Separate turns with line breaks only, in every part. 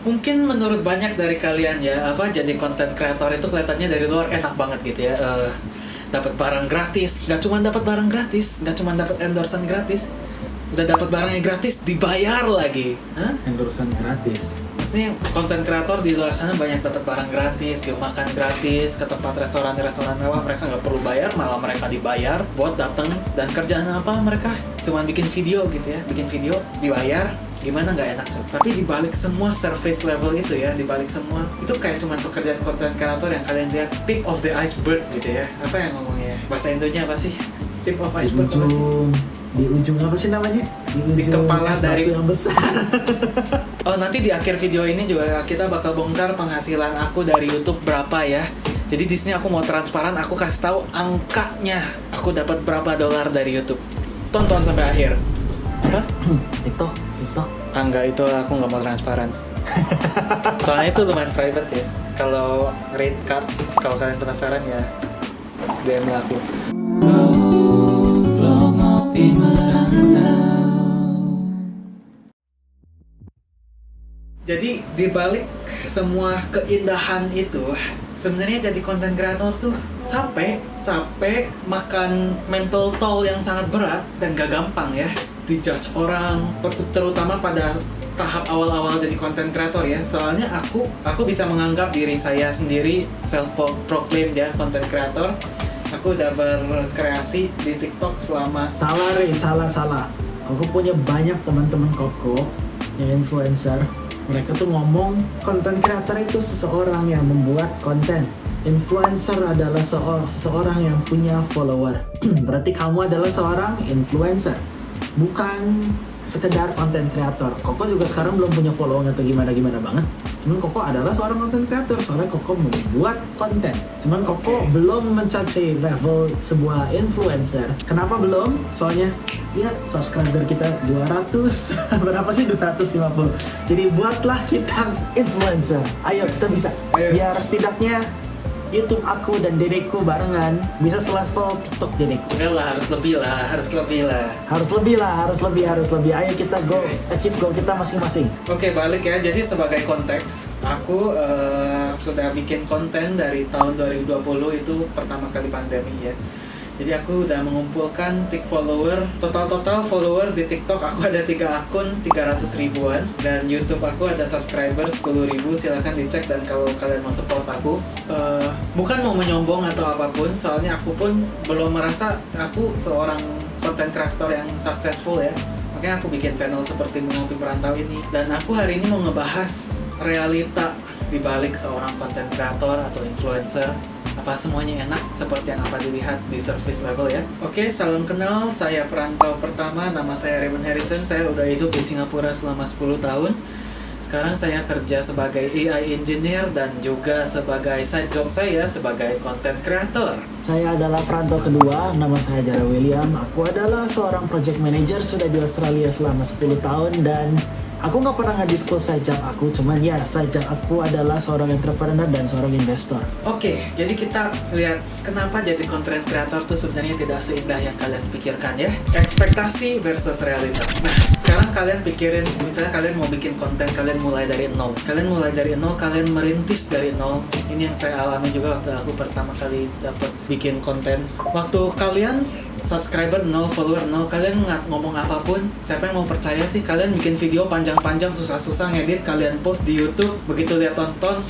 Mungkin menurut banyak dari kalian ya, jadi konten kreator itu kelihatannya dari luar enak banget gitu ya. Dapat barang gratis, nggak cuma dapat barang gratis, nggak cuma dapat endorsan gratis, udah dapat barangnya gratis, dibayar lagi.
Endorsan gratis.
Maksudnya konten kreator di luar sana banyak dapat barang gratis, gitu, makan gratis ke tempat restoran mewah, mereka nggak perlu bayar, malah mereka dibayar buat datang. Dan kerjaan apa mereka? Cuman bikin video gitu ya, bikin video dibayar. Gimana nggak enak coba? Tapi dibalik semua surface level itu ya, dibalik semua itu kayak cuman pekerjaan konten kreator yang kalian lihat tip of the iceberg gitu ya. Apa yang ngomongnya? Bahasa Indonya apa sih? Tip of iceberg apa sih?
Di ujung apa sih namanya?
Di kepala dari
yang besar.
Oh, nanti di akhir video ini juga kita bakal bongkar penghasilan aku dari YouTube berapa ya. Jadi di sini aku mau transparan, aku kasih tahu angkanya. Aku dapat berapa dolar dari YouTube. Tonton sampai akhir. Apa?
TikTok.
Enggak, itu aku nggak mau transparan. Soalnya itu lumayan private ya. Kalau rate card, kalau kalian penasaran ya DM aku. Jadi dibalik semua keindahan itu, sebenarnya jadi konten kreator tuh capek makan mental toll yang sangat berat dan gak gampang ya. Dijudge orang, terutama pada tahap awal-awal jadi konten kreator ya. Soalnya aku bisa menganggap diri saya sendiri self-proclaimed ya konten kreator. Aku udah berkreasi di TikTok selama...
Salah. Koko punya banyak teman-teman Koko yang influencer. Mereka tuh ngomong konten kreator itu seseorang yang membuat konten. Influencer adalah seseorang yang punya follower. Berarti kamu adalah seorang influencer, bukan sekedar konten kreator. Koko juga sekarang belum punya following atau gimana banget. Cuman Koko adalah seorang konten kreator, soalnya Koko membuat konten. Cuman Koko belum mencapai level sebuah influencer. Kenapa belum? Soalnya lihat subscriber kita 200. Berapa sih 250? Jadi buatlah kita influencer. Ayo kita bisa. Biar setidaknya YouTube aku dan dedekku barengan bisa selevel TikTok dedekku.
Enggak lah, harus lebih lah.
Harus lebih. Ayo kita go achieve goal kita masing-masing.
Oke, balik ya. Jadi sebagai konteks, aku sudah bikin konten dari tahun 2020 itu pertama kali pandemi ya. Jadi aku udah mengumpulkan total follower di TikTok aku ada 3 akun 300 ribuan, dan YouTube aku ada subscriber 10 ribu. Silahkan dicek, dan kalau kalian mau support aku, bukan mau menyombong atau apapun, soalnya aku pun belum merasa aku seorang content creator yang successful ya. Makanya aku bikin channel seperti Mengopi Perantau ini, dan aku hari ini mau ngebahas realita di balik seorang content creator atau influencer. Apa semuanya enak seperti yang apa dilihat di surface level ya. Oke, salam kenal, saya perantau pertama, nama saya Raymond Harrison. Saya udah hidup di Singapura selama 10 tahun. Sekarang saya kerja sebagai AI engineer dan juga sebagai side job saya sebagai content creator.
Saya adalah perantau kedua, nama saya Jara William. Aku adalah seorang project manager, sudah di Australia selama 10 tahun, dan aku nggak pernah nge-disclose side job aku, cuman ya side job aku adalah seorang entrepreneur dan seorang investor.
Oke, jadi kita lihat kenapa jadi content creator tuh sebenarnya tidak seindah yang kalian pikirkan ya. Ekspektasi versus realita. Nah, sekarang kalian pikirin, misalnya kalian mau bikin konten, kalian mulai dari nol. Kalian merintis dari nol. Ini yang saya alami juga waktu aku pertama kali dapat bikin konten. Waktu kalian subscriber 0, follower 0, kalian ngomong apapun, siapa yang mau percaya sih? Kalian bikin video panjang-panjang, susah-susah ngedit, kalian post di YouTube, begitu lihat tonton,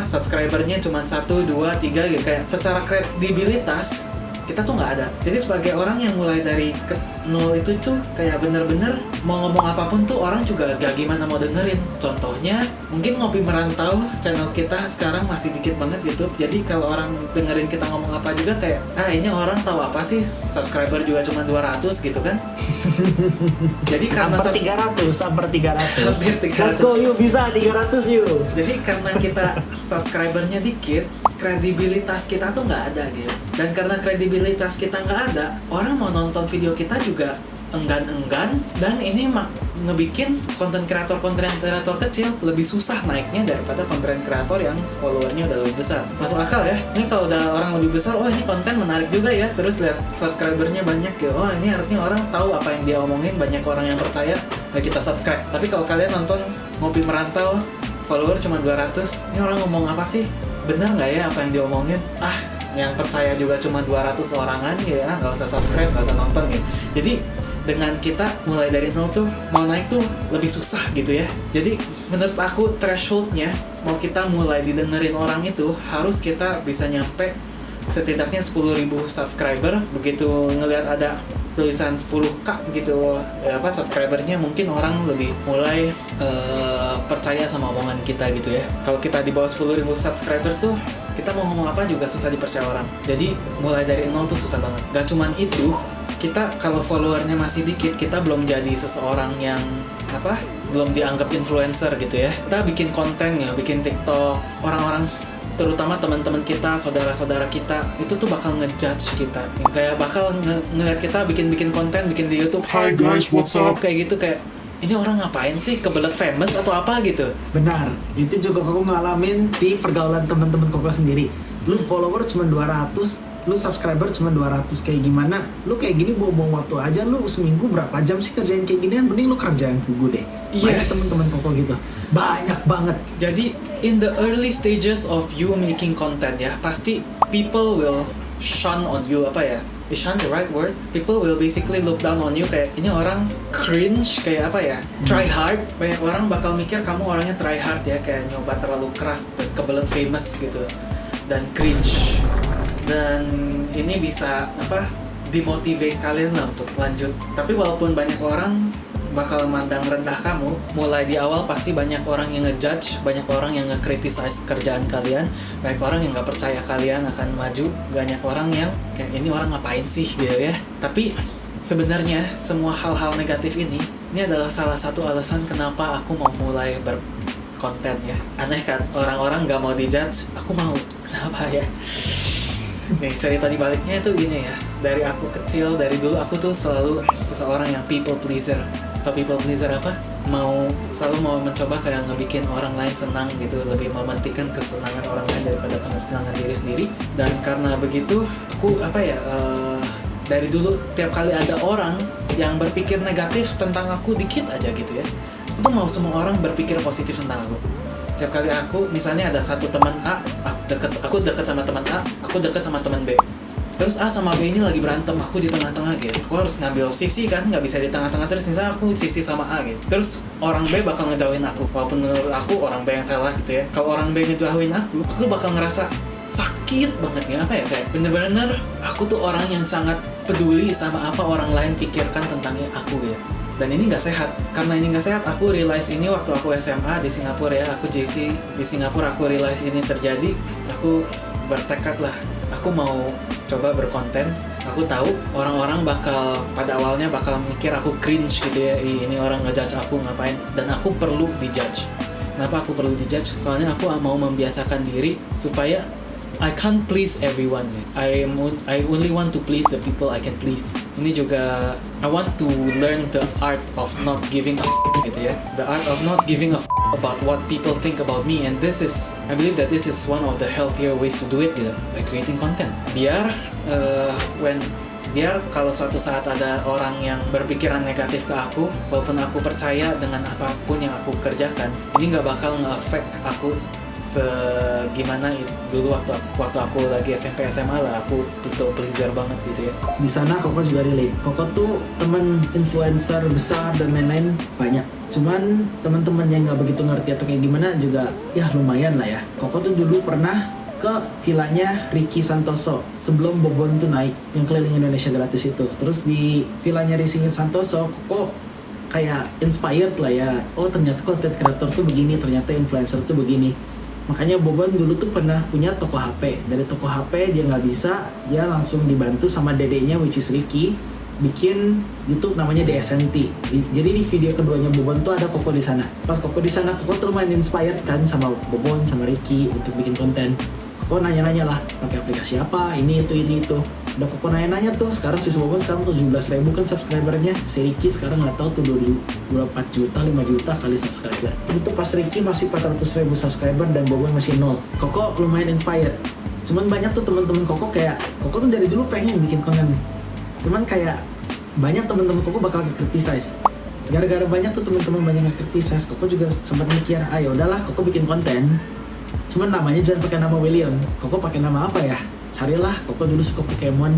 subscribernya cuma 1, 2, 3 gitu. Kayak secara kredibilitas kita tuh nggak ada. Jadi sebagai orang yang mulai dari nol itu tuh kayak bener-bener mau ngomong apapun tuh orang juga gak gimana mau dengerin. Contohnya mungkin Ngopi Merantau, channel kita sekarang masih dikit banget YouTube. Jadi kalau orang dengerin kita ngomong apa juga kayak ini orang tahu apa sih, subscriber juga cuma 200 gitu kan. Jadi karena
hampir 300. Let's
300.
go, yuk bisa 300 yuk.
Jadi karena kita subscribernya dikit, kredibilitas kita tuh nggak ada gitu. Dan karena kredibilitas kita nggak ada, orang mau nonton video kita juga enggan-enggan, dan ini ngebikin konten kreator kecil lebih susah naiknya daripada konten kreator yang followernya udah lebih besar. Masuk akal ya? Ini kalau udah orang lebih besar, ini konten menarik juga ya, terus lihat subscribernya banyak ya, ini artinya orang tahu apa yang dia omongin, banyak orang yang percaya, kita subscribe. Tapi kalau kalian nonton Ngopi Merantau follower cuma 200, ini orang ngomong apa sih? Bener nggak ya apa yang diomongin? Yang percaya juga cuma 200 orangan ya, nggak usah subscribe, nggak usah nonton gitu. Jadi dengan kita mulai dari nol tuh mau naik tuh lebih susah gitu ya. Jadi menurut aku thresholdnya mau kita mulai didengerin orang itu harus kita bisa nyampe setidaknya 10.000 subscriber. Begitu ngelihat ada tulisan 10k gitu subscribernya, mungkin orang lebih mulai percaya sama omongan kita gitu ya. Kalau kita di bawah 10.000 subscriber tuh kita mau ngomong apa juga susah dipercaya orang. Jadi mulai dari nol tuh susah banget. Gak cuman itu, kita kalau followernya masih dikit, kita belum jadi seseorang yang belum dianggap influencer gitu ya. Kita bikin konten ya, bikin TikTok, orang-orang terutama teman-teman kita, saudara-saudara kita itu tuh bakal ngejudge kita, kayak bakal ngeliat kita bikin konten, bikin di YouTube.
Hi guys, what's up?
Kayak gitu, kayak ini orang ngapain sih, kebelet famous atau apa gitu.
Benar, itu juga aku ngalamin di pergaulan teman-teman Koko sendiri. Lu follower cuma 200, lu subscriber cuma 200, kayak gimana? Lu kayak gini buang-buang waktu aja, lu seminggu berapa jam sih kerjain kayak gini? Mending lu kerjain buku deh. Banyak teman-teman Koko gitu. Banyak banget.
Jadi in the early stages of you making content ya, pasti people will shun on you, is shun the right word? People will basically look down on you, kayak ini orang cringe, kayak try hard. Banyak orang bakal mikir kamu orangnya try hard ya, kayak nyoba terlalu keras dan kebelet famous gitu, dan cringe. Dan ini bisa demotivate kalian lah untuk lanjut. Tapi walaupun banyak orang bakal mandang rendah kamu, mulai di awal pasti banyak orang yang ngejudge, banyak orang yang nge-criticize kerjaan kalian, banyak orang yang nggak percaya kalian akan maju, banyak orang yang kayak ini orang ngapain sih gitu ya. Tapi sebenarnya semua hal-hal negatif ini adalah salah satu alasan kenapa aku mau mulai berkonten ya. Aneh kan, orang-orang nggak mau dijudge, aku mau. Kenapa ya? Nih, cerita di baliknya itu gini ya. Dari aku kecil, dari dulu aku tuh selalu seseorang yang people pleaser. Atau people pleaser selalu mau mencoba kayak ngebikin orang lain senang gitu, lebih mementingkan kesenangan orang lain daripada kesenangan diri sendiri. Dan karena begitu, aku dari dulu tiap kali ada orang yang berpikir negatif tentang aku dikit aja gitu ya, aku tuh mau semua orang berpikir positif tentang aku. Tiap kali aku, misalnya ada satu teman A, aku deket sama teman A, aku deket sama teman B. Terus A sama B ini lagi berantem, aku di tengah-tengah gitu. Aku harus ngambil sisi kan, nggak bisa di tengah-tengah terus. Misalnya aku sisi sama A gitu. Terus orang B bakal ngejauhin aku, walaupun menurut aku orang B yang salah gitu ya. Kalau orang B ngejauhin aku bakal ngerasa sakit banget ya, kayak bener-bener aku tuh orang yang sangat peduli sama apa orang lain pikirkan tentang aku gitu. Dan ini nggak sehat. Karena ini nggak sehat, aku realize ini waktu aku SMA di Singapura ya, aku JC di Singapura, aku realize ini terjadi. Aku bertekad lah, aku mau coba berkonten. Aku tahu orang-orang pada awalnya bakal mikir aku cringe gitu ya, ini orang ngejudge aku ngapain, dan aku perlu dijudge. Kenapa aku perlu dijudge? Soalnya aku mau membiasakan diri supaya I can't please everyone. I only want to please the people I can please. Ini juga I want to learn the art of not giving a gitu ya. The art of not giving a about what people think about me, and I believe that this is one of the healthier ways to do it gitu, by creating content. Biar kalau suatu saat ada orang yang berpikiran negatif ke aku, walaupun aku percaya dengan apapun yang aku kerjakan, ini nggak bakal nge-affect aku segimana dulu waktu aku lagi SMP SMA lah, aku people pleaser banget gitu ya.
Di sana Koko juga relate. Koko tuh temen influencer besar dan lain-lain banyak. Cuman teman-teman yang nggak begitu ngerti atau kayak gimana juga ya lumayan lah ya. Koko tuh dulu pernah ke villanya Ricky Santoso sebelum Bobon tuh naik yang keliling Indonesia gratis itu. Terus di villanya Ricky Santoso, Koko kayak inspired lah ya. Oh ternyata content creator tuh begini, ternyata influencer tuh begini. Makanya Bobon dulu tuh pernah punya toko HP. Dari toko HP dia nggak bisa, dia langsung dibantu sama dedeknya which is Ricky bikin YouTube namanya DSNT. Jadi di video keduanya Bobon tuh ada Koko di sana. Pas Koko di sana, Koko tuh lumayan inspired kan sama Bobon sama Ricky untuk bikin konten. Koko nanya-nanya lah, pakai aplikasi apa, ini itu. Udah Koko nanya-nanya tuh, sekarang si Bobon sekarang 17.000 kan subscribernya. Si Ricky sekarang nggak tahu tuh 24 juta, 5 juta kali subscriber. Itu pas Ricky masih 400.000 subscriber dan Bobon masih 0. Koko lumayan inspired. Cuman banyak tuh teman-teman Koko kayak, Koko tuh dari dulu pengen bikin konten nih. Cuman kayak banyak teman-teman Koko bakal criticize. gara-gara banyak tuh teman-teman banyak yang criticize, Koko juga sempat mikir, ayo udahlah Koko bikin konten, cuman namanya jangan pakai nama William. Koko pakai nama apa ya? Carilah, Koko dulu suka Pokemon,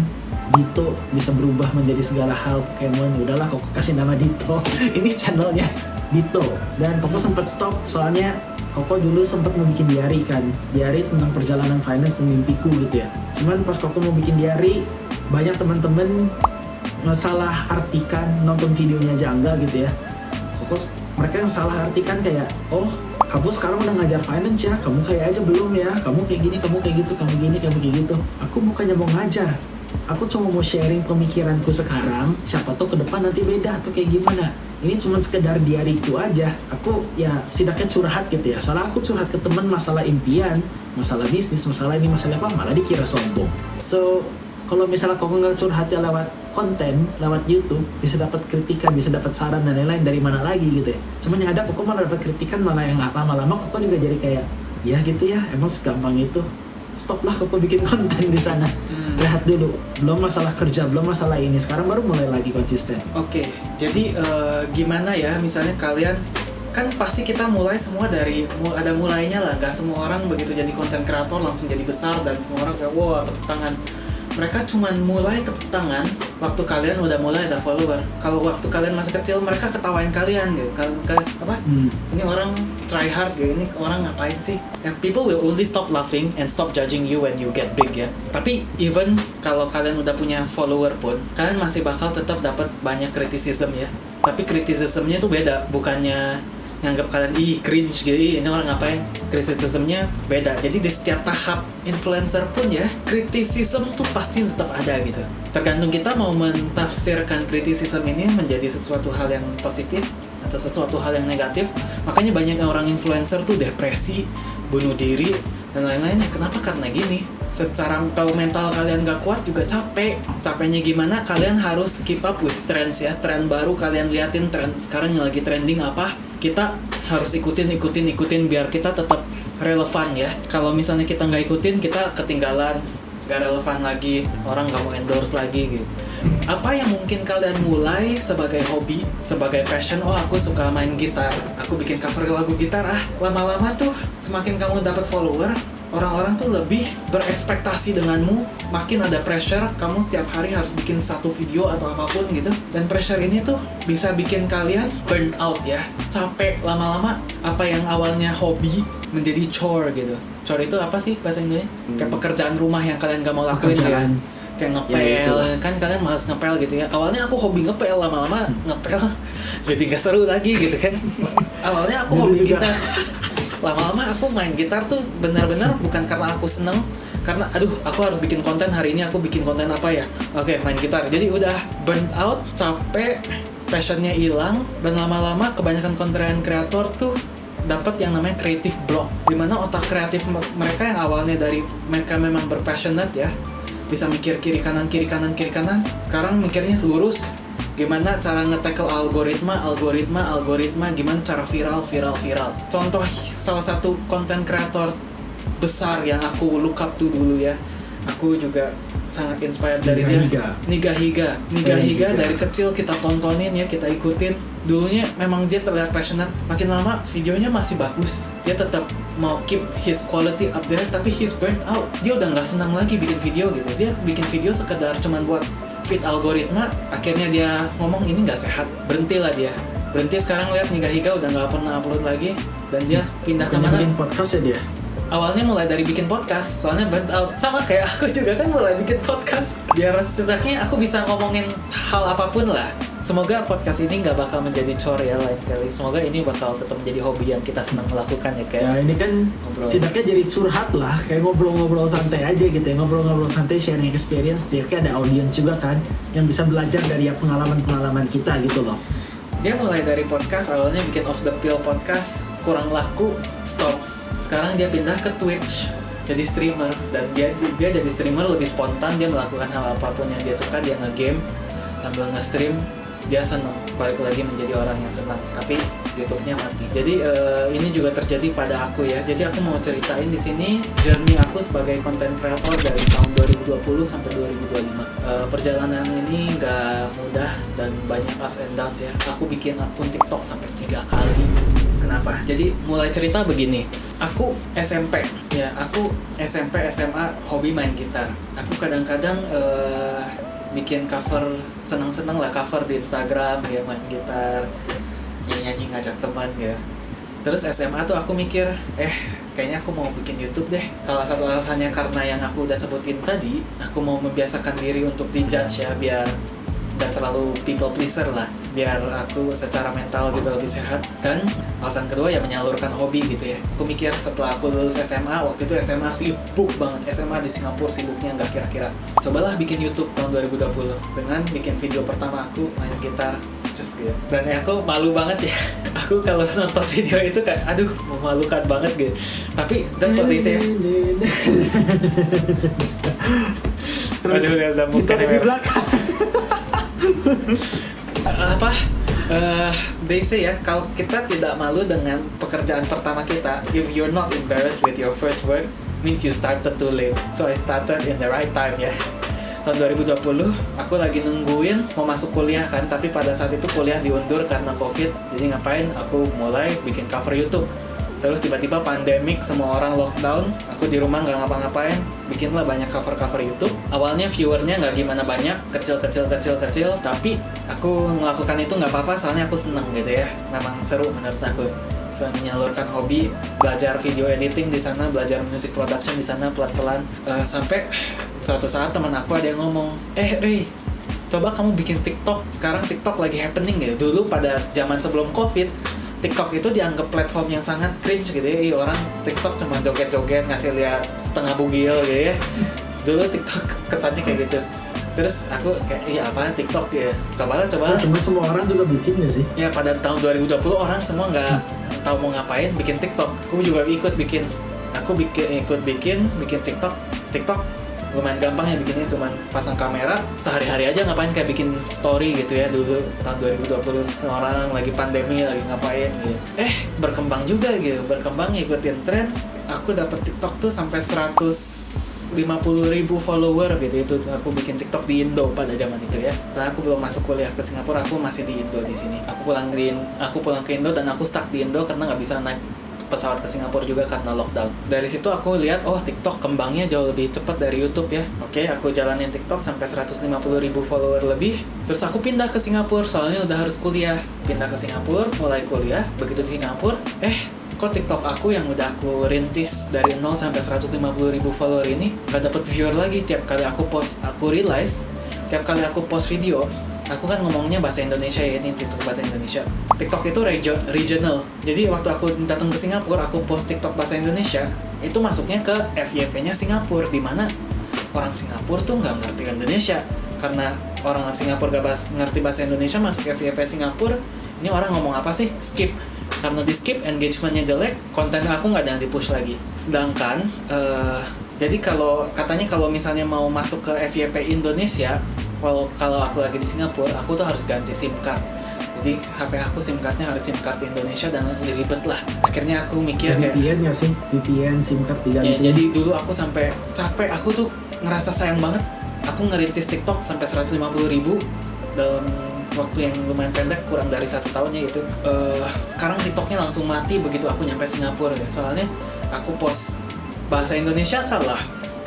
Dito bisa berubah menjadi segala hal Pokemon. Udahlah Koko kasih nama Dito. Ini channelnya Dito. Dan Koko sempat stop soalnya Koko dulu sempat mau bikin diary kan, diary tentang perjalanan finance dan mimpiku gitu ya. Cuman pas Koko mau bikin diary, banyak teman-teman salah artikan, nonton videonya aja enggak gitu ya. Mereka yang salah artikan kayak, oh kamu sekarang udah ngajar finance ya, kamu kayak aja belum ya, kamu kayak gini, kamu kayak gitu, kamu gini, kamu kayak gitu. Aku bukannya mau ngajar, aku cuma mau sharing pemikiranku sekarang, siapa tahu ke depan nanti beda atau kayak gimana. Ini cuma sekedar diariku aja, aku ya setidaknya curhat gitu ya. Soalnya aku curhat ke teman masalah impian, masalah bisnis, masalah ini, masalah apa, malah dikira sombong. So, kalau misalnya kau nggak curhatnya lewat konten, lewat YouTube, bisa dapat kritikan, bisa dapat saran dan lain-lain, dari mana lagi gitu ya. Cuman yang ada kok malah dapat kritikan, malah yang lama-lama kok juga jadi kayak, ya gitu ya, emang segampang itu. Stoplah kok bikin konten di sana. Lihat dulu, belum masalah kerja, belum masalah ini, sekarang baru mulai lagi konsisten.
Oke, jadi gimana ya, misalnya kalian kan pasti kita mulai semua dari ada mulainya lah. Gak semua orang begitu jadi konten kreator langsung jadi besar dan semua orang kayak wow tepuk tangan. Mereka cuman mulai tepuk tangan waktu kalian udah mulai ada follower. Kalau waktu kalian masih kecil mereka ketawain kalian gitu. Apa? Ini orang try hard gitu. Ini orang ngapain sih? And people will only stop laughing and stop judging you when you get big ya. Tapi even kalau kalian udah punya follower pun, kalian masih bakal tetap dapat banyak criticism ya. Tapi criticismnya tuh beda, bukannya nganggap kalian cringe gitu, ini orang ngapain. Criticismnya beda. Jadi di setiap tahap influencer pun ya, criticism tuh pasti tetap ada gitu. Tergantung kita mau mentafsirkan criticism ini menjadi sesuatu hal yang positif atau sesuatu hal yang negatif. Makanya banyak orang influencer tuh depresi, bunuh diri dan lain-lainnya. Kenapa? Karena gini, secara kalau mental kalian gak kuat juga capeknya gimana, kalian harus keep up with trends ya. Tren baru kalian liatin, tren sekarang yang lagi trending apa, kita harus ikutin biar kita tetap relevan ya. Kalau misalnya kita nggak ikutin, kita ketinggalan, nggak relevan lagi, orang nggak mau endorse lagi gitu. Apa yang mungkin kalian mulai sebagai hobi, sebagai passion, oh aku suka main gitar, aku bikin cover lagu gitar, lama-lama tuh semakin kamu dapat follower, orang-orang tuh lebih berekspektasi denganmu, makin ada pressure, kamu setiap hari harus bikin satu video atau apapun gitu. Dan pressure ini tuh bisa bikin kalian burn out ya, capek lama-lama. Apa yang awalnya hobi menjadi chore gitu. Chore itu apa sih bahasa Indonesia? Kayak pekerjaan rumah yang kalian gak mau lakuin ya. Kayak ngepel, ya, kan kalian malas ngepel gitu ya. Awalnya aku hobi ngepel, lama-lama ngepel jadi gak seru lagi gitu kan. Awalnya aku hobi gitar, lama-lama aku main gitar tuh benar-benar bukan karena aku seneng, karena aduh aku harus bikin konten hari ini, aku bikin konten apa ya, oke main gitar. Jadi udah burn out, capek, passionnya hilang, dan lama-lama kebanyakan konten kreator tuh dapat yang namanya creative block, dimana otak kreatif mereka yang awalnya dari mereka memang berpassionate ya, bisa mikir kiri kanan, sekarang mikirnya lurus. Gimana cara nge-tackle algoritma, gimana cara viral. Contoh salah satu konten kreator besar yang aku look up tuh dulu ya, aku juga sangat inspired dari dia, Niga Higa. Dari kecil kita tontonin ya, kita ikutin. Dulunya memang dia terlihat passionate, makin lama videonya masih bagus, dia tetap mau keep his quality up there, tapi he's burnt out. Dia udah nggak senang lagi bikin video gitu, dia bikin video sekedar cuman buat fit algoritma. Akhirnya dia ngomong ini nggak sehat, berhenti sekarang. Lihat Niga Higa udah nggak pernah upload lagi, dan dia pindah ke mana?
Bikin podcast ya dia.
Awalnya mulai dari bikin podcast, soalnya burnt out. Sama kayak aku juga kan mulai bikin podcast, biar setidaknya aku bisa ngomongin hal apapun lah. Semoga podcast ini nggak bakal menjadi chore ya lain kali. Semoga ini bakal tetap menjadi hobi yang kita senang melakukan ya, kayak.
Ya ini kan setidaknya jadi curhat lah, kayak ngobrol-ngobrol santai aja gitu ya, ngobrol-ngobrol santai, sharing experience. Setidaknya ada audiens juga kan yang bisa belajar dari pengalaman-pengalaman kita gitu loh.
Dia mulai dari podcast, awalnya bikin Off The Pill podcast, kurang laku, stop. Sekarang dia pindah ke Twitch, jadi streamer. Dan dia jadi streamer lebih spontan, dia melakukan hal apapun yang dia suka, dia nge-game sambil nge-stream. dia senang balik lagi menjadi orang yang senang, tapi YouTube-nya mati. Jadi ini juga terjadi pada aku ya. Jadi aku mau ceritain di sini journey aku sebagai content creator dari tahun 2020 sampai 2025. Perjalanan ini nggak mudah dan banyak ups and downs ya. Aku bikin akun TikTok sampai 3 kali. Kenapa? Jadi mulai cerita begini. Aku SMP ya. Aku SMP SMA hobi main gitar. Aku kadang-kadang bikin cover, senang-senang lah cover di Instagram ya, main gitar, nyanyi ngajak teman ya. Terus SMA tuh aku mikir, kayaknya aku mau bikin YouTube deh. Salah satu alasannya karena yang aku udah sebutin tadi, aku mau membiasakan diri untuk dijudge ya, biar gak terlalu people pleaser lah, biar aku secara mental juga lebih sehat. Dan alasan kedua ya menyalurkan hobi gitu ya. Aku mikir setelah aku lulus SMA, waktu itu SMA sibuk banget, SMA di Singapura sibuknya nggak kira-kira. Cobalah bikin YouTube tahun 2020 dengan bikin video pertama aku main gitar Stitches gitu. Dan aku malu banget ya. Aku kalau nonton video itu kayak aduh memalukan banget gitu. Tapi that's what they say.
Terus
Aduh, udah muka
gitar di belakang.
They say ya, kalau kita tidak malu dengan pekerjaan pertama kita, if you're not embarrassed with your first work, means you started too late. So I started in the right time ya. Tahun 2020, aku lagi nungguin mau masuk kuliah kan, tapi pada saat itu kuliah diundur karena COVID. Jadi ngapain? Aku mulai bikin cover YouTube. Terus tiba-tiba pandemik, semua orang lockdown, aku di rumah nggak ngapa-ngapain, bikinlah banyak cover-cover YouTube. Awalnya viewernya nggak gimana banyak, kecil, tapi aku melakukan itu nggak apa-apa, soalnya aku seneng gitu ya. Memang seru menurut aku. Menyalurkan hobi, belajar video editing di sana, belajar music production di sana pelan-pelan. Sampai suatu saat teman aku ada yang ngomong, Ray, coba kamu bikin TikTok. Sekarang TikTok lagi happening gitu. Dulu pada zaman sebelum COVID, TikTok itu dianggap platform yang sangat cringe gitu ya. Orang TikTok cuma joget-joget, ngasih lihat setengah bugil gitu ya. Dulu TikTok kesannya kayak gitu. Terus aku kayak, apaan TikTok ya? Cobalah.
Cuma semua orang juga bikin gak sih?
Ya pada tahun 2020 orang semua nggak tahu mau ngapain, bikin TikTok. Aku juga ikut bikin. Aku ikut bikin TikTok. TikTok lumayan gampang ya bikinnya, cuman pasang kamera sehari-hari aja ngapain, kayak bikin story gitu ya. Dulu tahun 2020 seorang lagi pandemi lagi ngapain gitu. Berkembang juga gitu, ngikutin tren. Aku dapet TikTok tuh sampai 150.000 follower gitu. Itu aku bikin TikTok di Indo pada zaman itu ya. Soalnya aku belum masuk kuliah ke Singapura, aku masih di Indo di sini. Aku pulang ke Indo dan aku stuck di Indo karena nggak bisa naik pesawat ke Singapura juga karena lockdown. Dari situ aku lihat, TikTok kembangnya jauh lebih cepat dari YouTube ya. Oke, aku jalanin TikTok sampai 150.000 follower lebih. Terus aku pindah ke Singapura, soalnya udah harus kuliah. Pindah ke Singapura, mulai kuliah. Begitu di Singapura, kok TikTok aku yang udah aku rintis dari 0 sampai 150.000 follower ini gak dapet viewer lagi. Tiap kali aku post, aku realize tiap kali aku post video, aku kan ngomongnya bahasa Indonesia ya, ini TikTok bahasa Indonesia. TikTok itu regional. Jadi waktu aku datang ke Singapura, aku post TikTok bahasa Indonesia, itu masuknya ke FYP-nya Singapura, di mana orang Singapura tuh nggak ngerti Indonesia. Karena orang Singapura gak ngerti bahasa Indonesia, masuk FYP Singapura, ini orang ngomong apa sih? Skip. Karena di skip, engagementnya jelek, konten aku nggak ada yang di-push lagi. Sedangkan, jadi katanya kalau misalnya mau masuk ke FYP Indonesia, kalau aku lagi di Singapura, aku tuh harus ganti SIM card. Jadi HP aku SIM cardnya harus SIM card di Indonesia dan ribet lah. Akhirnya aku mikir kayak
VPN ya sih, VPN SIM card diganti.
Ya, jadi dulu aku sampai capek, aku tuh ngerasa sayang banget. Aku ngerintis TikTok sampai 150.000 dalam waktu yang lumayan pendek, kurang dari 1 tahun ya itu. Sekarang TikToknya langsung mati begitu aku nyampe Singapura ya. Soalnya aku post bahasa Indonesia salah,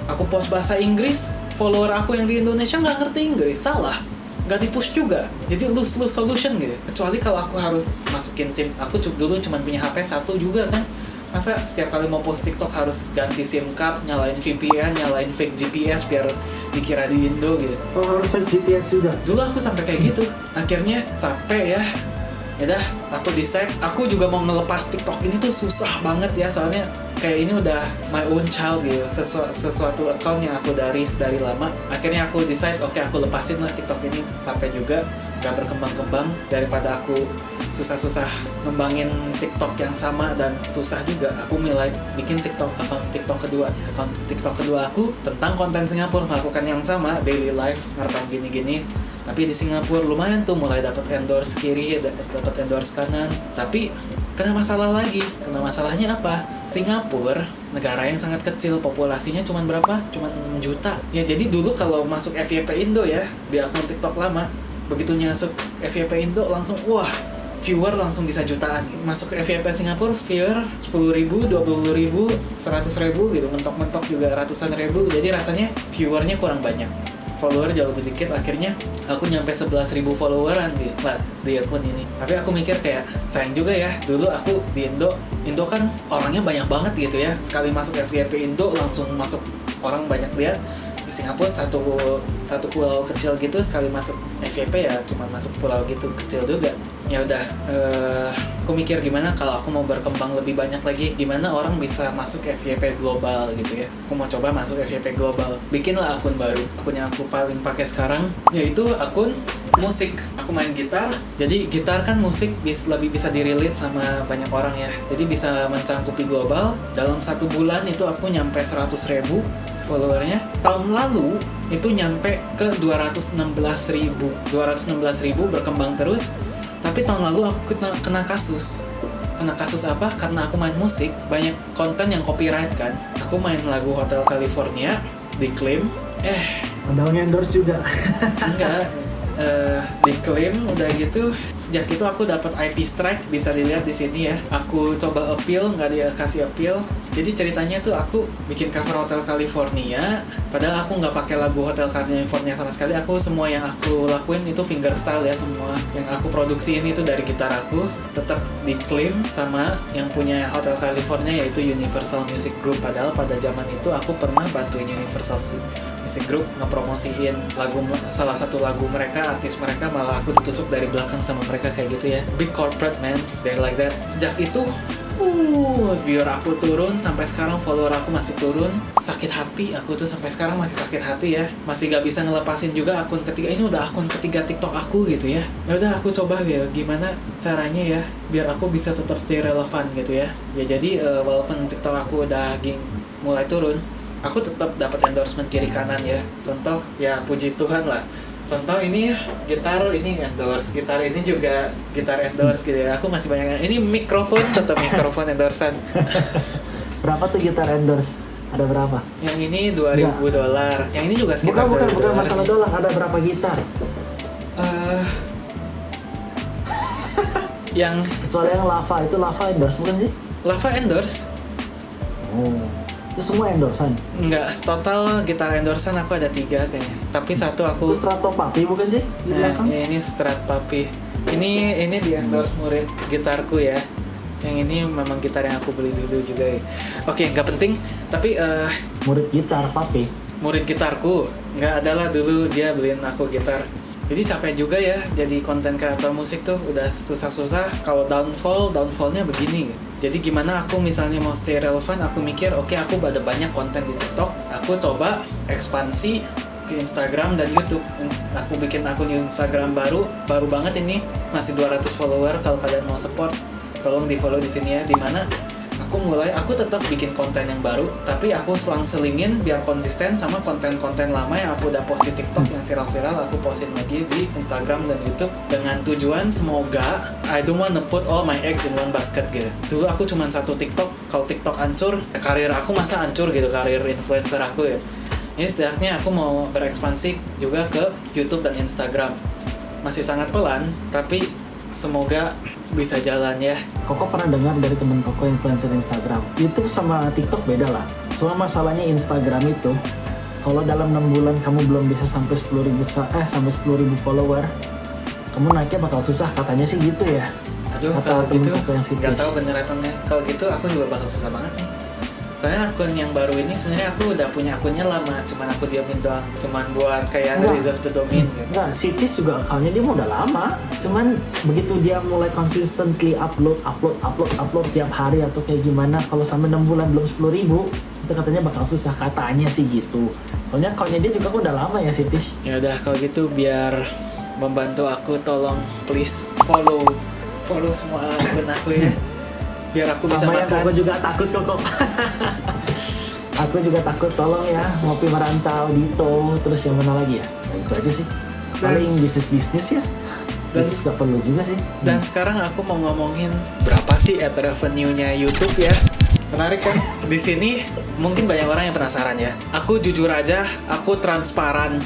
aku post bahasa Inggris, follower aku yang di Indonesia nggak ngerti Inggris, salah, nggak di-push juga. Jadi lose solution gitu. Kecuali kalau aku harus masukin SIM, aku dulu cuma punya HP 1 juga kan. Masa setiap kali mau post TikTok harus ganti SIM card, nyalain VPN, nyalain fake GPS biar dikira di Indo gitu.
Oh, harus fake GPS juga?
Dulu aku sampai kayak gitu. Akhirnya capek ya. Yaudah, aku decide, aku juga mau ngelepas TikTok ini tuh susah banget ya, soalnya kayak ini udah my own child gitu, sesuatu account yang aku dari lama. Akhirnya aku decide, oke, aku lepasin lah TikTok ini, capek juga, gak berkembang-kembang, daripada aku susah-susah ngembangin TikTok yang sama dan susah juga, aku mulai bikin account TikTok kedua. Account TikTok kedua aku tentang konten Singapura, melakukan yang sama, daily life, ngerekam gini-gini, Tapi di Singapura lumayan tuh, mulai dapat endorse kiri, dapat endorse kanan. Tapi kena masalah lagi. Kena masalahnya apa? Singapura negara yang sangat kecil, populasinya cuman berapa? Cuman 6 juta. Ya jadi dulu kalau masuk FYP Indo ya, di akun TikTok lama, begitu masuk FYP Indo langsung wah, viewer langsung bisa jutaan. Masuk FYP Singapura viewer 10.000, 20.000, 100.000 gitu, mentok-mentok juga ratusan ribu. Jadi rasanya viewernya kurang banyak, follower jauh lebih dikit. Akhirnya aku nyampe 11.000 followeran di akun ini. Tapi aku mikir kayak sayang juga ya, dulu aku di Indo kan orangnya banyak banget gitu ya, sekali masuk FYP Indo langsung masuk, orang banyak lihat. Di Singapura satu pulau kecil gitu, sekali masuk FYP ya cuma masuk pulau gitu kecil juga. Ya udah, aku mikir gimana kalau aku mau berkembang lebih banyak lagi, gimana orang bisa masuk FYP global gitu ya. Aku mau coba masuk FYP global, bikinlah akun baru. Akun yang aku paling pakai sekarang yaitu akun musik. Aku main gitar, jadi gitar kan musik lebih bisa dirilis sama banyak orang ya, jadi bisa mencangkupi global. Dalam 1 bulan itu aku nyampe 100.000 followernya. Tahun lalu itu nyampe ke 216.000, berkembang terus. Tapi tahun lalu aku kena kasus. Kena kasus apa? Karena aku main musik, banyak konten yang copyright kan. Aku main lagu Hotel California, diklaim.
Padahal endorse juga.
Enggak, diklaim. Udah gitu, sejak itu aku dapat IP strike, bisa dilihat di sini ya. Aku coba appeal, nggak dikasih appeal. Jadi ceritanya tuh aku bikin cover Hotel California, padahal aku nggak pakai lagu Hotel California sama sekali. Semua yang aku lakuin itu fingerstyle ya, semua yang aku produksiin itu dari gitar aku. Tetap diklaim sama yang punya Hotel California, yaitu Universal Music Group. Padahal pada zaman itu aku pernah bantuin Universal Music Group ngepromosiin salah satu lagu mereka, artis mereka, malah aku ditusuk dari belakang sama mereka kayak gitu ya. Big corporate man, they're like that. Sejak itu viewer aku turun, sampai sekarang follower aku masih turun. Sakit hati aku tuh, sampai sekarang masih sakit hati ya. Masih gak bisa ngelepasin juga akun ketiga. Ini udah akun ketiga TikTok aku gitu ya. Ya udah, aku coba ya gimana caranya ya biar aku bisa tetap stay relevan gitu ya. Ya jadi walaupun TikTok aku udah mulai turun, aku tetap dapat endorsement kiri kanan ya. Contoh ya, puji Tuhan lah. Contoh ini gitar ini endorse, gitar ini juga gitar endorse gitu ya. Aku masih banyak. Ini mikrofon tetap mikrofon endorsean.
Berapa tuh gitar endorse? Ada berapa?
Yang ini $2.000. Yang ini juga sekitar
bukan
$2.000.
masalah dolar. Ada berapa gitar?
Yang
Soalnya yang Lava endorse bukan sih?
Lava endorse?
Oh, itu semua endorsean.
Enggak, total gitar endorsean aku ada 3 kayaknya. Tapi satu aku.
Itu Strato Papi bukan sih? Di belakang?
Ya, ini Strat Papi. Ini di endorse murid gitarku ya. Yang ini memang gitar yang aku beli dulu juga ya. Oke, nggak penting. Tapi
Murid gitar Papi.
murid gitarku nggak adalah dulu dia beliin aku gitar. Jadi capek juga ya jadi konten kreator musik tuh, udah susah-susah. Kalau downfallnya begini. Jadi gimana aku misalnya mau stay relevan, aku mikir oke, aku ada banyak konten di TikTok, aku coba ekspansi ke Instagram dan YouTube. Aku bikin akun Instagram baru banget ini, masih 200 follower. Kalau kalian mau support, tolong di follow di sini ya. Dimana aku tetap bikin konten yang baru, tapi aku selang-selingin biar konsisten sama konten-konten lama yang aku udah post di TikTok yang viral-viral. Aku postin lagi di Instagram dan YouTube dengan tujuan semoga I don't wanna put all my eggs in one basket gitu. Dulu aku cuma satu TikTok, kalau TikTok hancur, karir aku masa hancur gitu, karir influencer aku ya. Ini setidaknya aku mau berekspansi juga ke YouTube dan Instagram. Masih sangat pelan, tapi semoga bisa jalan ya.
Koko pernah dengar dari temen Koko influencer Instagram. YouTube sama TikTok beda lah. Cuma masalahnya Instagram itu, kalau dalam 6 bulan kamu belum bisa sampai 10.000 follower, kamu naiknya bakal susah, katanya sih gitu ya.
Aduh, kalau gitu nggak tahu bener atau enggak. Kalau gitu aku juga bakal susah banget nih. Soalnya akun yang baru ini sebenarnya aku udah punya akunnya lama, cuman aku diamin doang, cuman buat kayak reserve the domain gitu.
Enggak, Sitis juga akunnya dia udah lama, cuman begitu dia mulai consistently upload tiap hari atau kayak gimana, kalau sampai 6 bulan belum 10.000, itu katanya bakal susah, katanya sih gitu. Soalnya akunnya dia juga udah lama ya Sitis.
Ya udah, kalau gitu biar membantu aku, tolong please follow semua akun aku ya. Biar aku bisa
sama
makan.
Sama ya, juga takut kok. Aku juga takut, tolong ya. Ngopi Merantau, Dito, terus yang mana lagi ya? Nah, itu aja sih. Paling bisnis ya.
Dan-
Bisnis gak perlu juga sih.
Dan sekarang aku mau ngomongin berapa sih ad revenue-nya YouTube ya. Menarik kan? Di sini mungkin banyak orang yang penasaran ya. Aku jujur aja, aku transparan.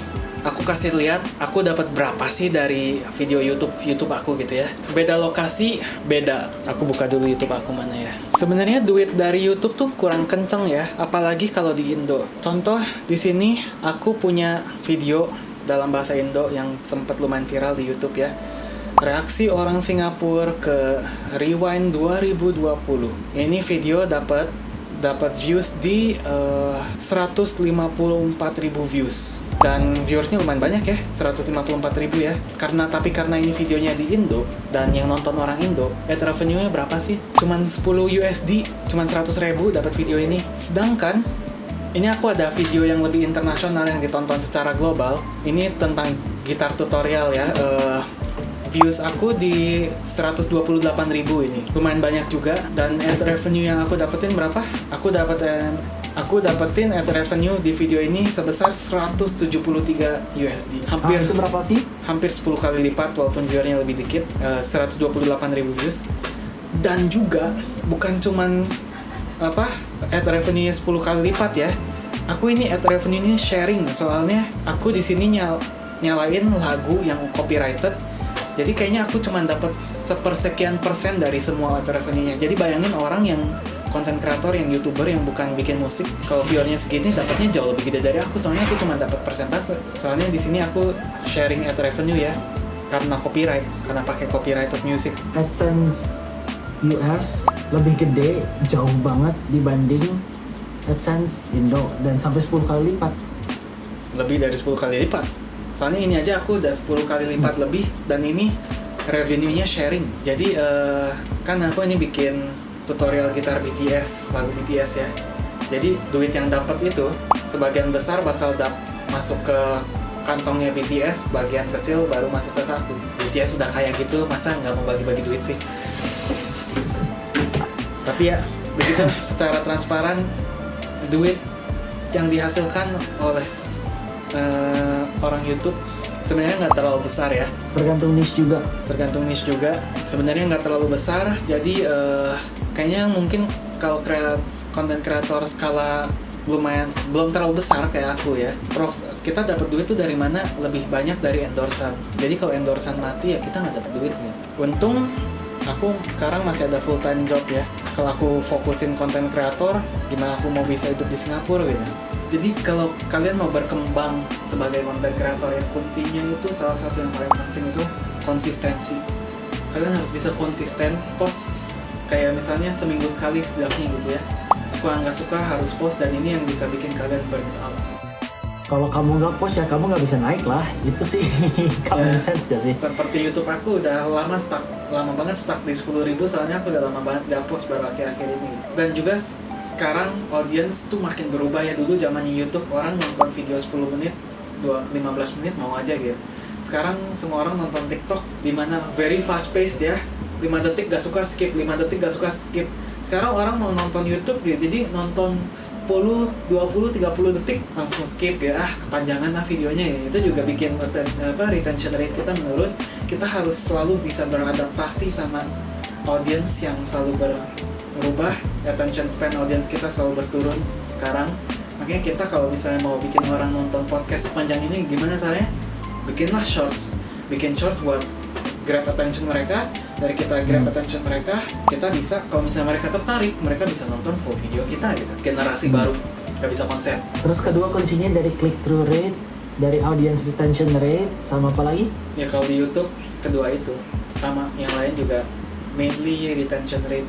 Aku kasih lihat aku dapat berapa sih dari video YouTube aku gitu ya. Beda lokasi, beda. Aku buka dulu YouTube aku mana ya. Sebenarnya duit dari YouTube tuh kurang kenceng ya, apalagi kalau di Indo. Contoh di sini aku punya video dalam bahasa Indo yang sempat lumayan viral di YouTube ya. Reaksi orang Singapura ke Rewind 2020. Ini video dapat views di 154.000 views. Dan viewersnya lumayan banyak ya, 154.000 ya. Karena ini videonya di Indo dan yang nonton orang Indo, ad revenue-nya berapa sih? Cuman 10 USD, cuman 100.000 dapat video ini. Sedangkan ini aku ada video yang lebih internasional yang ditonton secara global. Ini tentang gitar tutorial ya. Views aku di 128.000 ini. Lumayan banyak juga. Dan ad revenue yang aku dapetin berapa? Aku dapetin ad revenue di video ini sebesar 173 USD.
Itu berapa view?
Hampir 10 kali lipat walaupun viewernya lebih dikit. 128.000 views. Dan juga bukan cuman ad revenue-nya 10 kali lipat ya. Aku ini ad revenue-nya sharing, soalnya aku di sini nyalain lagu yang copyrighted. Jadi kayaknya aku cuma dapat sepersekian persen dari semua ad revenue-nya. Jadi bayangin orang yang content creator, yang YouTuber yang bukan bikin musik, kalau viewernya segini dapatnya jauh lebih gede dari aku, soalnya aku cuma dapat persentase. Soalnya di sini aku sharing ad revenue ya, karena copyright, karena pakai copyrighted music.
AdSense US lebih gede jauh banget dibanding AdSense Indo dan sampai 10 kali lipat.
Lebih dari 10 kali lipat. Soalnya ini aja aku udah 10 kali lipat lebih, dan ini revenue-nya sharing. Jadi kan aku ini bikin tutorial gitar BTS, lagu BTS ya. Jadi duit yang dapat itu sebagian besar bakal masuk ke kantongnya BTS, bagian kecil baru masuk ke aku. BTS udah kayak gitu, masa nggak mau bagi-bagi duit sih? Tapi ya begitu, secara transparan duit yang dihasilkan oleh orang YouTube sebenarnya nggak terlalu besar ya.
Tergantung niche juga.
Sebenarnya nggak terlalu besar. Jadi kayaknya mungkin kalau content creator skala belum terlalu besar kayak aku ya. Kita dapat duit tuh dari mana? Lebih banyak dari endorsan. Jadi kalau endorsan mati ya kita nggak dapat duitnya. Untung aku sekarang masih ada full time job ya. Kalau aku fokusin content creator, gimana aku mau bisa hidup di Singapura gitu. Jadi kalau kalian mau berkembang sebagai content creator, ya kuncinya itu salah satu yang paling penting itu konsistensi. Kalian harus bisa konsisten post, kayak misalnya seminggu sekali setidaknya gitu ya. Suka nggak suka harus post, dan ini yang bisa bikin kalian burn out.
Kalau kamu nggak post ya kamu nggak bisa naik lah. Itu sih common sense gak sih?
Seperti YouTube aku udah lama banget stuck di 10.000, soalnya aku udah lama banget gak post baru akhir-akhir ini. Dan juga sekarang audience tuh makin berubah ya. Dulu zamannya YouTube orang nonton video 10 menit, 15 menit mau aja gitu. Sekarang semua orang nonton TikTok dimana very fast paced ya. 5 detik gak suka skip, 5 detik gak suka skip. Sekarang orang mau nonton YouTube gitu, jadi nonton 10, 20, 30 detik langsung skip gitu. Kepanjangan lah videonya ya. Itu juga bikin retention rate kita menurun. Kita harus selalu bisa beradaptasi sama audience yang selalu berubah. Attention span audience kita selalu berturun sekarang. Makanya kita kalau misalnya mau bikin orang nonton podcast sepanjang ini, gimana caranya? Bikinlah shorts. Bikin shorts buat grab attention mereka. Dari kita grab attention mereka, kita bisa, kalau misalnya mereka tertarik, mereka bisa nonton full video kita gitu. Generasi baru, gak bisa konsen.
Terus kedua kuncinya dari click through rate, dari audience retention rate, sama apa lagi?
Ya kalau di YouTube, kedua itu. Sama, yang lain juga mainly retention rate.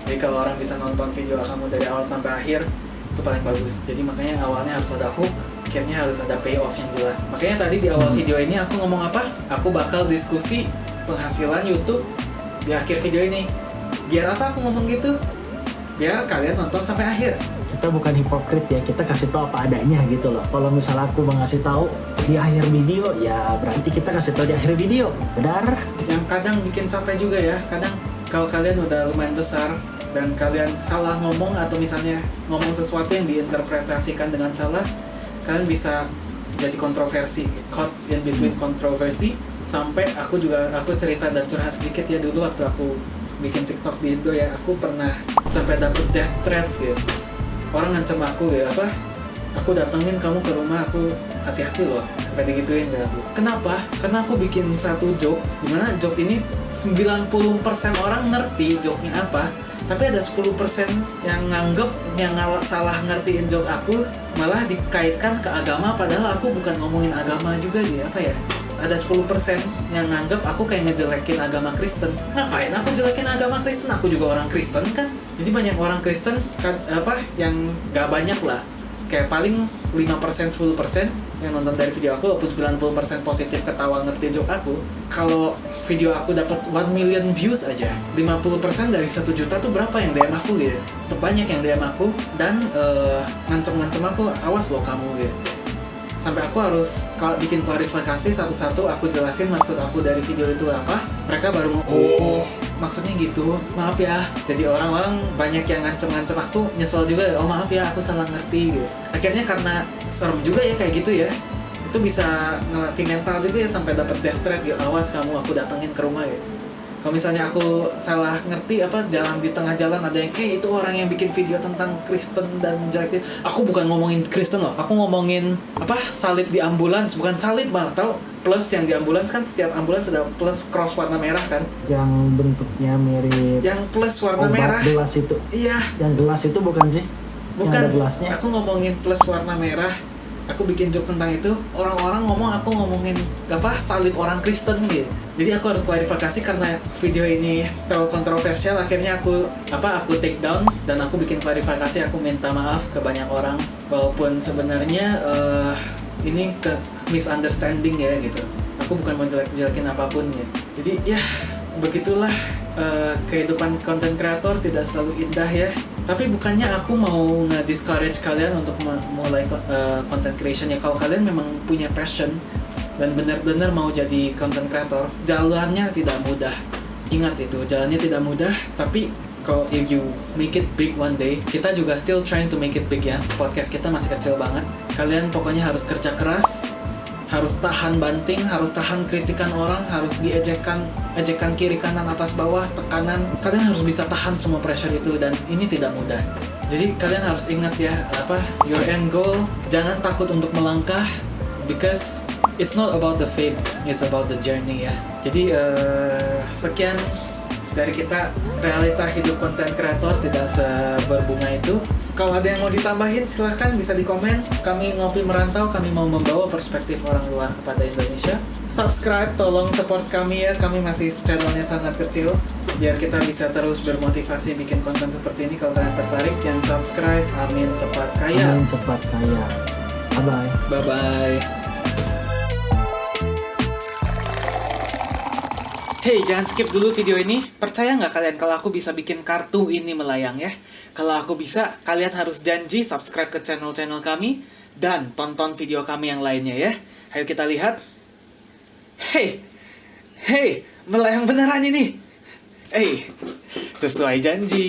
Jadi kalau orang bisa nonton video kamu dari awal sampai akhir, itu paling bagus. Jadi makanya awalnya harus ada hook, akhirnya harus ada payoff yang jelas. Makanya tadi di awal video ini aku ngomong apa? Aku bakal diskusi penghasilan YouTube di akhir video ini. Biar apa aku ngomong gitu? Biar kalian nonton sampai akhir.
Kita bukan hipokrit ya, kita kasih tahu apa adanya gitu loh. Kalau misalnya aku mau ngasih tahu di akhir video, ya berarti kita kasih tahu di akhir video. Benar?
Yang kadang bikin capek juga ya. Kadang kalau kalian udah lumayan besar dan kalian salah ngomong, atau misalnya ngomong sesuatu yang diinterpretasikan dengan salah, kalian bisa jadi kontroversi, caught in between kontroversi, sampai aku cerita dan curhat sedikit ya, dulu waktu aku bikin TikTok di Indo ya, aku pernah sampai dapet death threats gitu. Orang ngancam aku ya, aku datengin kamu ke rumah, aku hati-hati loh, sampai digituin ke aku. Kenapa? Karena aku bikin satu joke, dimana joke ini 90% orang ngerti joke-nya apa, tapi ada 10% yang nganggep, yang salah ngertiin joke aku, malah dikaitkan ke agama, padahal aku bukan ngomongin agama juga gitu, ada 10% yang nganggep aku kayak ngejelekin agama Kristen. Ngapain aku jelekin agama Kristen? Aku juga orang Kristen kan. Jadi banyak orang Kristen kan, yang gak banyak lah, kayak paling 5%, 10% yang nonton dari video aku, walaupun 90% positif ketawa ngerti joke aku. Kalau video aku dapat 1 million views aja, 50% dari 1 juta tuh berapa yang DM aku gitu. Tetap banyak yang DM aku dan ngancem-ngancem aku, awas loh kamu gitu. Sampai aku harus bikin klarifikasi satu-satu, aku jelasin maksud aku dari video itu apa. Mereka baru oh maksudnya gitu, maaf ya. Jadi orang-orang banyak yang ngancem-ngancem aku, nyesel juga, oh maaf ya aku salah ngerti gitu. Akhirnya karena serem juga ya kayak gitu ya, itu bisa ngelatih mental juga ya, sampai dapet death threat gitu, awas kamu aku datengin ke rumah gitu. Kalau misalnya aku salah ngerti jalan di tengah jalan ada yang itu orang yang bikin video tentang Kristen dan jelek, aku bukan ngomongin Kristen loh, aku ngomongin salib di ambulans, bukan salib malah, tau plus yang di ambulans kan, setiap ambulans ada plus cross warna merah kan,
yang bentuknya mirip
yang plus warna merah
gelas itu.
Iya,
yang gelas itu bukan sih?
bukan,
yang ada gelasnya.
aku ngomongin plus warna merah. Aku bikin joke tentang itu, orang-orang ngomong aku ngomongin salib orang Kristen gitu. Jadi aku harus klarifikasi karena video ini terlalu kontroversial. Akhirnya aku take down dan aku bikin klarifikasi. Aku minta maaf ke banyak orang, walaupun sebenarnya ini ke misunderstanding ya gitu. Aku bukan mau jelek-jelekin apapun ya. Jadi ya begitulah, kehidupan content creator tidak selalu indah ya. Tapi bukannya aku mau nge-discourage kalian untuk mulai content creation ya. Kalau kalian memang punya passion dan benar-benar mau jadi content creator, jalannya tidak mudah. Ingat itu, jalannya tidak mudah. Tapi kalau if you make it big one day, kita juga still trying to make it big ya. Podcast kita masih kecil banget. Kalian pokoknya harus kerja keras, harus tahan banting, harus tahan kritikan orang, harus ejekan kiri kanan atas bawah, tekanan. Kalian harus bisa tahan semua pressure itu, dan ini tidak mudah. Jadi kalian harus ingat ya, your end goal, jangan takut untuk melangkah, because it's not about the fame, it's about the journey ya. Jadi sekian dari kita, realita hidup content creator tidak seberbunga itu. Kalau ada yang mau ditambahin silahkan bisa di komen. Kami Ngopi Merantau, kami mau membawa perspektif orang luar kepada Indonesia. Subscribe, tolong support kami ya, kami masih channelnya sangat kecil, biar kita bisa terus bermotivasi bikin konten seperti ini. Kalau kalian tertarik, yang subscribe, amin cepat kaya.
Amin cepat kaya. Bye-bye.
Bye-bye. Hey, jangan skip dulu video ini. Percaya nggak kalian kalau aku bisa bikin kartu ini melayang ya? Kalau aku bisa, kalian harus janji subscribe ke channel-channel kami dan tonton video kami yang lainnya ya. Ayo kita lihat. Hey, melayang beneran ini. Sesuai janji.